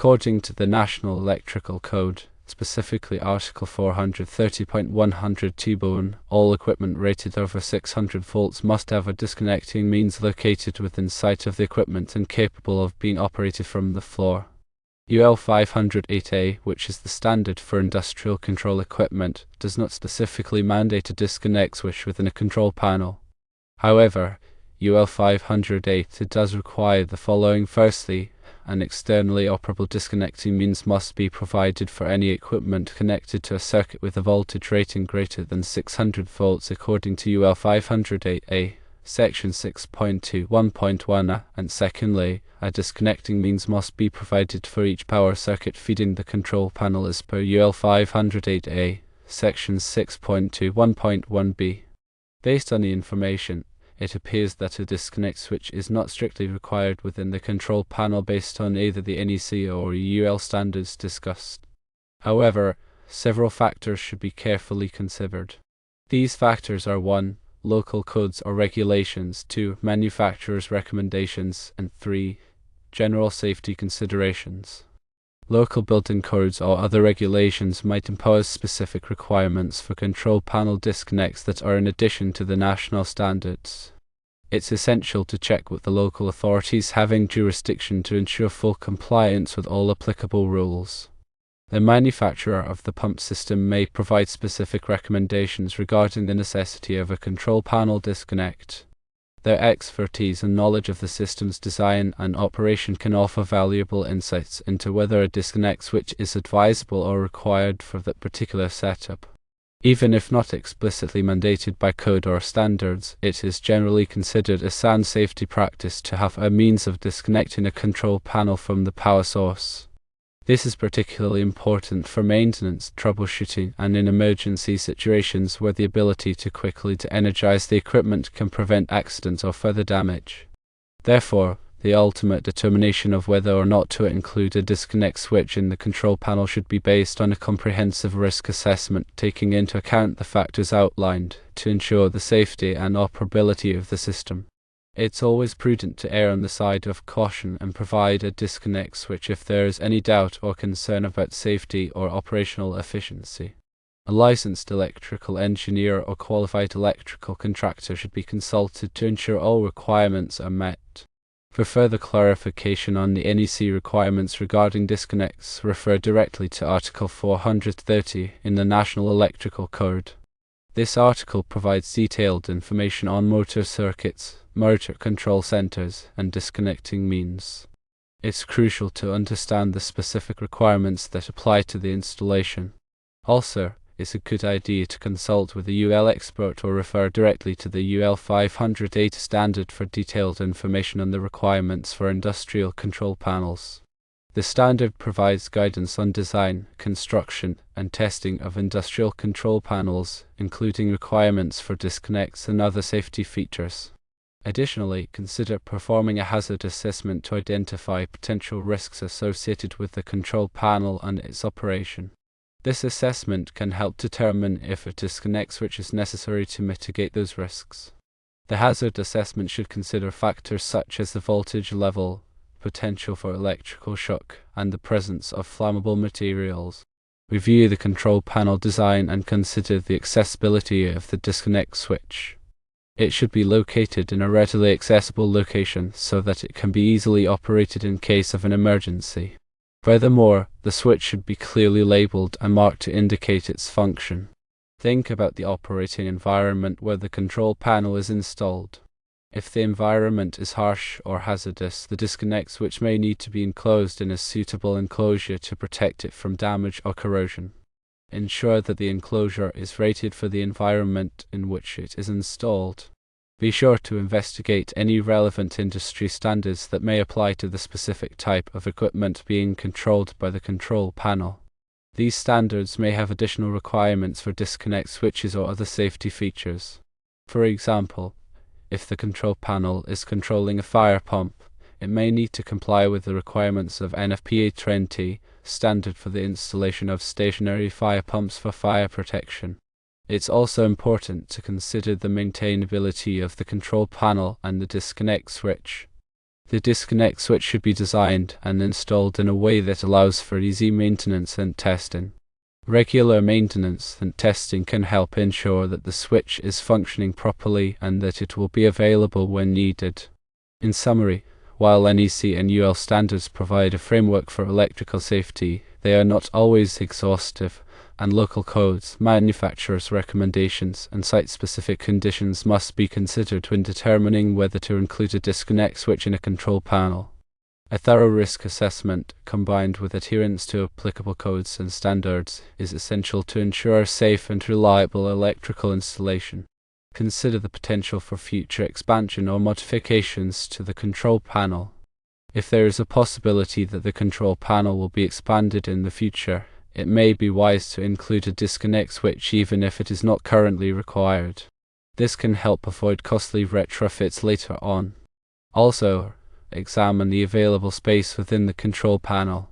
According to the National Electrical Code, specifically Article 430.102b, all equipment rated over 600 volts must have a disconnecting means located within sight of the equipment and capable of being operated from the floor. UL 508A, which is the standard for industrial control equipment, does not specifically mandate a disconnect switch within a control panel. However, UL 508 does require the following. Firstly, an externally operable disconnecting means must be provided for any equipment connected to a circuit with a voltage rating greater than 600 volts according to UL 508A, Section 6.2.1.1, and secondly, a disconnecting means must be provided for each power circuit feeding the control panel as per UL 508A, Section 6.2.1.1b. Based on the information, it appears that a disconnect switch is not strictly required within the control panel based on either the NEC or UL standards discussed. However, several factors should be carefully considered. These factors are 1. Local codes or regulations, 2. Manufacturer's recommendations, and 3. General safety considerations. Local building codes or other regulations might impose specific requirements for control panel disconnects that are in addition to the national standards. It's essential to check with the local authorities having jurisdiction to ensure full compliance with all applicable rules. The manufacturer of the pump system may provide specific recommendations regarding the necessity of a control panel disconnect. Their expertise and knowledge of the system's design and operation can offer valuable insights into whether a disconnect switch is advisable or required for that particular setup. Even if not explicitly mandated by code or standards, it is generally considered a sound safety practice to have a means of disconnecting a control panel from the power source. This is particularly important for maintenance, troubleshooting, and in emergency situations where the ability to quickly energize the equipment can prevent accidents or further damage. Therefore, the ultimate determination of whether or not to include a disconnect switch in the control panel should be based on a comprehensive risk assessment taking into account the factors outlined to ensure the safety and operability of the system. It's always prudent to err on the side of caution and provide a disconnect switch if there is any doubt or concern about safety or operational efficiency. A licensed electrical engineer or qualified electrical contractor should be consulted to ensure all requirements are met. For further clarification on the NEC requirements regarding disconnects, refer directly to Article 430 in the National Electrical Code. This article provides detailed information on motor circuits, motor control centers, and disconnecting means. It's crucial to understand the specific requirements that apply to the installation. Also, it's a good idea to consult with a UL expert or refer directly to the UL 508 standard for detailed information on the requirements for industrial control panels. The standard provides guidance on design, construction, and testing of industrial control panels, including requirements for disconnects and other safety features. Additionally, consider performing a hazard assessment to identify potential risks associated with the control panel and its operation. This assessment can help determine if a disconnect switch is necessary to mitigate those risks. The hazard assessment should consider factors such as the voltage level, potential for electrical shock, and the presence of flammable materials. Review the control panel design and consider the accessibility of the disconnect switch. It should be located in a readily accessible location so that it can be easily operated in case of an emergency. Furthermore, the switch should be clearly labeled and marked to indicate its function. Think about the operating environment where the control panel is installed. If the environment is harsh or hazardous, the disconnect switch may need to be enclosed in a suitable enclosure to protect it from damage or corrosion. Ensure that the enclosure is rated for the environment in which it is installed. Be sure to investigate any relevant industry standards that may apply to the specific type of equipment being controlled by the control panel. These standards may have additional requirements for disconnect switches or other safety features. For example, if the control panel is controlling a fire pump, it may need to comply with the requirements of NFPA 20, standard for the installation of stationary fire pumps for fire protection. It's also important to consider the maintainability of the control panel and the disconnect switch. The disconnect switch should be designed and installed in a way that allows for easy maintenance and testing. Regular maintenance and testing can help ensure that the switch is functioning properly and that it will be available when needed. In summary, while NEC and UL standards provide a framework for electrical safety, they are not always exhaustive, and local codes, manufacturers' recommendations, and site-specific conditions must be considered when determining whether to include a disconnect switch in a control panel. A thorough risk assessment, combined with adherence to applicable codes and standards, is essential to ensure a safe and reliable electrical installation. Consider the potential for future expansion or modifications to the control panel. If there is a possibility that the control panel will be expanded in the future, it may be wise to include a disconnect switch even if it is not currently required. This can help avoid costly retrofits later on. Also, examine the available space within the control panel.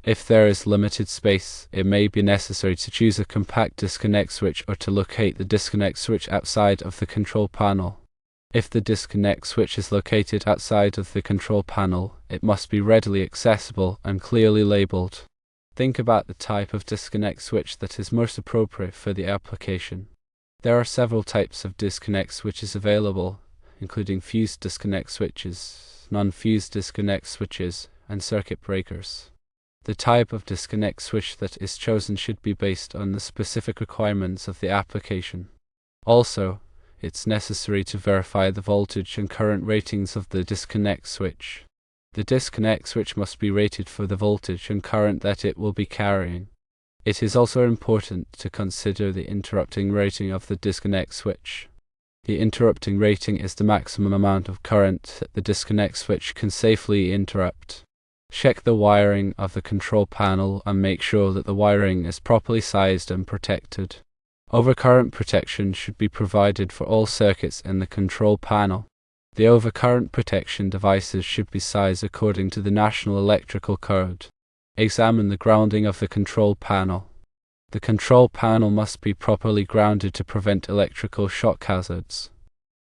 If there is limited space, it may be necessary to choose a compact disconnect switch or to locate the disconnect switch outside of the control panel. If the disconnect switch is located outside of the control panel, it must be readily accessible and clearly labeled. Think about the type of disconnect switch that is most appropriate for the application. There are several types of disconnect switches available, including fused disconnect switches, non-fused disconnect switches, and circuit breakers. The type of disconnect switch that is chosen should be based on the specific requirements of the application. Also, it's necessary to verify the voltage and current ratings of the disconnect switch. The disconnect switch must be rated for the voltage and current that it will be carrying. It is also important to consider the interrupting rating of the disconnect switch. The interrupting rating is the maximum amount of current that the disconnect switch can safely interrupt. Check the wiring of the control panel and make sure that the wiring is properly sized and protected. Overcurrent protection should be provided for all circuits in the control panel. The overcurrent protection devices should be sized according to the National Electrical Code. Examine the grounding of the control panel. The control panel must be properly grounded to prevent electrical shock hazards.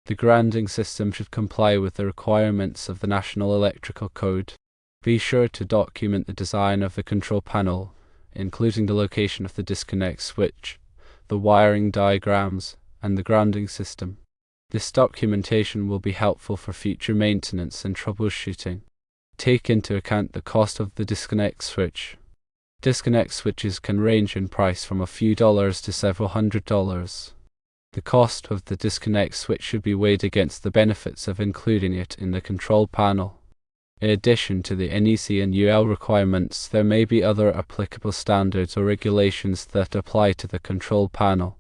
The grounding system should comply with the requirements of the National Electrical Code. Be sure to document the design of the control panel, including the location of the disconnect switch, the wiring diagrams, and the grounding system. This documentation will be helpful for future maintenance and troubleshooting. Take into account the cost of the disconnect switch. Disconnect switches can range in price from a few dollars to several $100s. The cost of the disconnect switch should be weighed against the benefits of including it in the control panel. In addition to the NEC and UL requirements, there may be other applicable standards or regulations that apply to the control panel.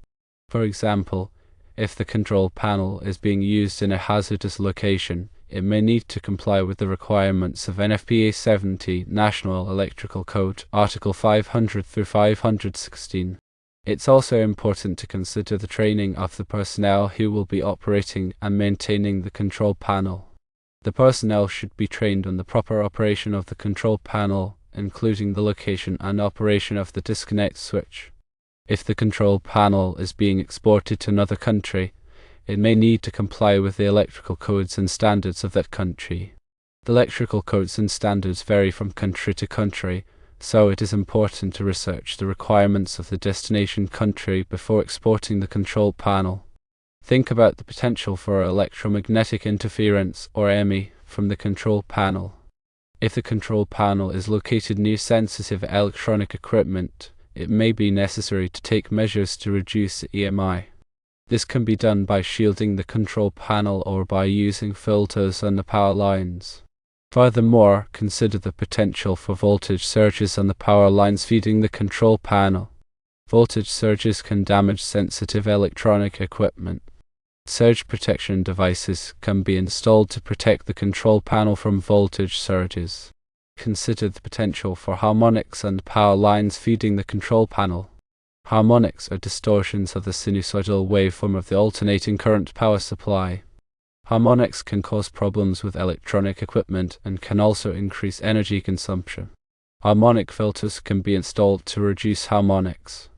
For example, if the control panel is being used in a hazardous location, it may need to comply with the requirements of NFPA 70 National Electrical Code, Article 500 through 516. It's also important to consider the training of the personnel who will be operating and maintaining the control panel. The personnel should be trained on the proper operation of the control panel, including the location and operation of the disconnect switch. If the control panel is being exported to another country, it may need to comply with the electrical codes and standards of that country. The electrical codes and standards vary from country to country, so it is important to research the requirements of the destination country before exporting the control panel. Think about the potential for electromagnetic interference, or EMI, from the control panel. If the control panel is located near sensitive electronic equipment, it may be necessary to take measures to reduce the EMI. This can be done by shielding the control panel or by using filters on the power lines. Furthermore, consider the potential for voltage surges on the power lines feeding the control panel. Voltage surges can damage sensitive electronic equipment. Surge protection devices can be installed to protect the control panel from voltage surges. Consider the potential for harmonics on the power lines feeding the control panel. Harmonics are distortions of the sinusoidal waveform of the alternating current power supply. Harmonics can cause problems with electronic equipment and can also increase energy consumption. Harmonic filters can be installed to reduce harmonics.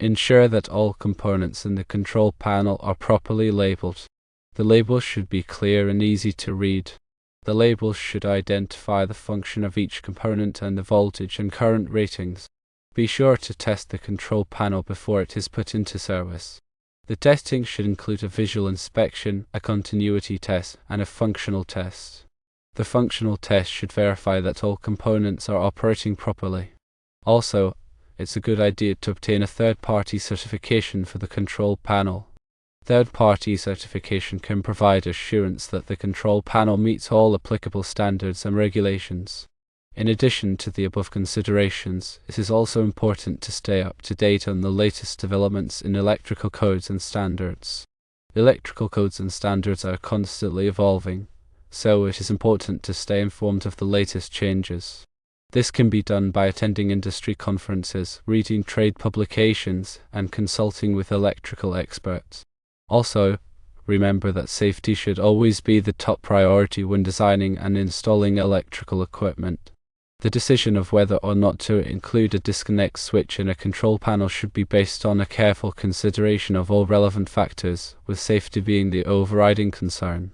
Ensure that all components in the control panel are properly labeled. The labels should be clear and easy to read. The labels should identify the function of each component and the voltage and current ratings. Be sure to test the control panel before it is put into service. The testing should include a visual inspection, a continuity test, and a functional test. The functional test should verify that all components are operating properly. Also, it's a good idea to obtain a third-party certification for the control panel. Third-party certification can provide assurance that the control panel meets all applicable standards and regulations. In addition to the above considerations, it is also important to stay up to date on the latest developments in electrical codes and standards. Electrical codes and standards are constantly evolving, so it is important to stay informed of the latest changes. This can be done by attending industry conferences, reading trade publications, and consulting with electrical experts. Also, remember that safety should always be the top priority when designing and installing electrical equipment. The decision of whether or not to include a disconnect switch in a control panel should be based on a careful consideration of all relevant factors, with safety being the overriding concern.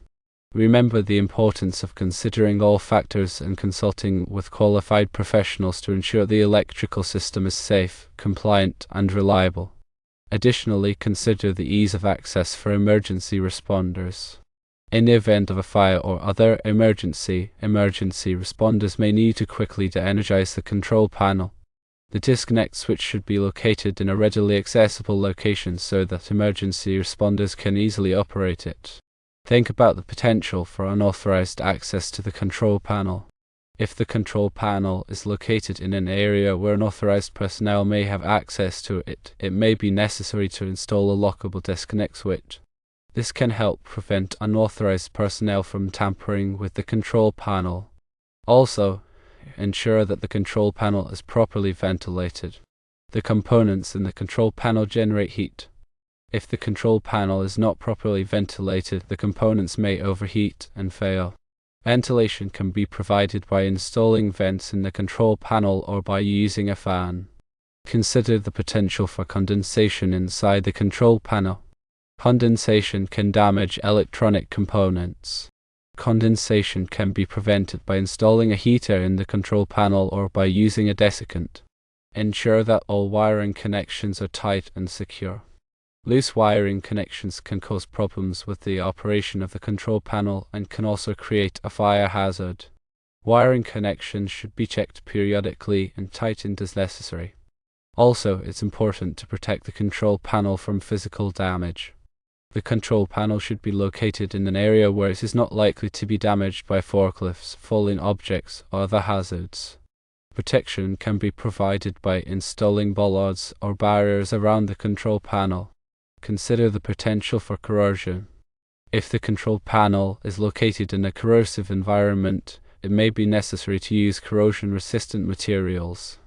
Remember the importance of considering all factors and consulting with qualified professionals to ensure the electrical system is safe, compliant, and reliable. Additionally, consider the ease of access for emergency responders. In the event of a fire or other emergency responders may need to quickly de-energize the control panel. The disconnect switch should be located in a readily accessible location so that emergency responders can easily operate it. Think about the potential for unauthorized access to the control panel. If the control panel is located in an area where unauthorized personnel may have access to it, it may be necessary to install a lockable disconnect switch. This can help prevent unauthorized personnel from tampering with the control panel. Also, ensure that the control panel is properly ventilated. The components in the control panel generate heat. If the control panel is not properly ventilated, the components may overheat and fail. Ventilation can be provided by installing vents in the control panel or by using a fan. Consider the potential for condensation inside the control panel. Condensation can damage electronic components. Condensation can be prevented by installing a heater in the control panel or by using a desiccant. Ensure that all wiring connections are tight and secure. Loose wiring connections can cause problems with the operation of the control panel and can also create a fire hazard. Wiring connections should be checked periodically and tightened as necessary. Also, it's important to protect the control panel from physical damage. The control panel should be located in an area where it is not likely to be damaged by forklifts, falling objects, or other hazards. Protection can be provided by installing bollards or barriers around the control panel. Consider the potential for corrosion. If the control panel is located in a corrosive environment, it may be necessary to use corrosion-resistant materials.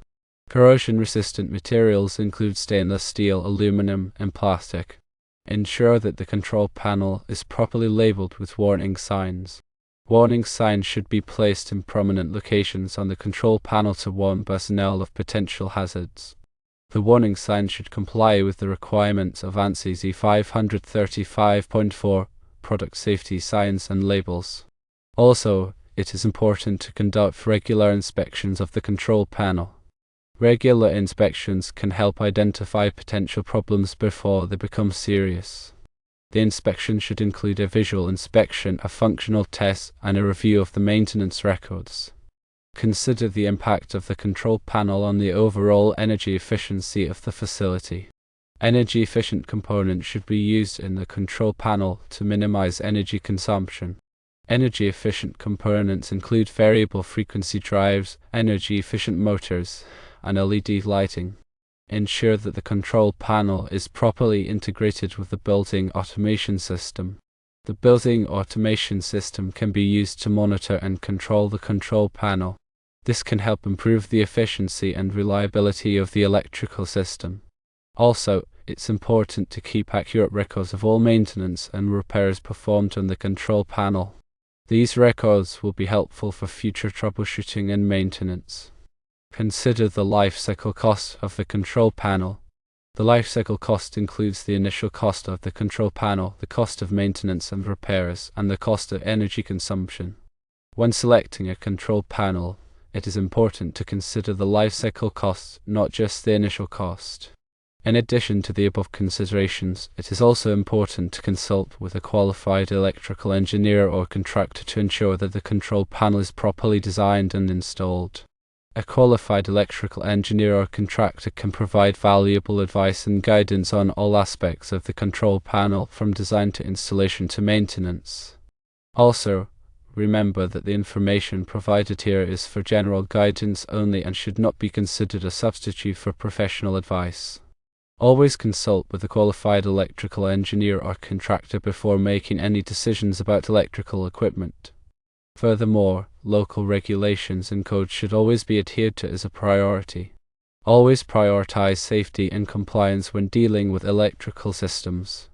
Corrosion-resistant materials include stainless steel, aluminum, and plastic. Ensure that the control panel is properly labeled with warning signs. Warning signs should be placed in prominent locations on the control panel to warn personnel of potential hazards. The warning sign should comply with the requirements of ANSI 535.4, Product Safety Signs and Labels. Also, it is important to conduct regular inspections of the control panel. Regular inspections can help identify potential problems before they become serious. The inspection should include a visual inspection, a functional test, and a review of the maintenance records. Consider the impact of the control panel on the overall energy efficiency of the facility. Energy-efficient components should be used in the control panel to minimize energy consumption. Energy-efficient components include variable frequency drives, energy-efficient motors, and LED lighting. Ensure that the control panel is properly integrated with the building automation system. The building automation system can be used to monitor and control the control panel. This can help improve the efficiency and reliability of the electrical system. Also, it's important to keep accurate records of all maintenance and repairs performed on the control panel. These records will be helpful for future troubleshooting and maintenance. Consider the life cycle cost of the control panel. The life cycle cost includes the initial cost of the control panel, the cost of maintenance and repairs, and the cost of energy consumption. When selecting a control panel, it is important to consider the lifecycle costs, not just the initial cost. In addition to the above considerations, it is also important to consult with a qualified electrical engineer or contractor to ensure that the control panel is properly designed and installed. A qualified electrical engineer or contractor can provide valuable advice and guidance on all aspects of the control panel, from design to installation to maintenance. Also, remember that the information provided here is for general guidance only and should not be considered a substitute for professional advice. Always consult with a qualified electrical engineer or contractor before making any decisions about electrical equipment. Furthermore, local regulations and codes should always be adhered to as a priority. Always prioritize safety and compliance when dealing with electrical systems.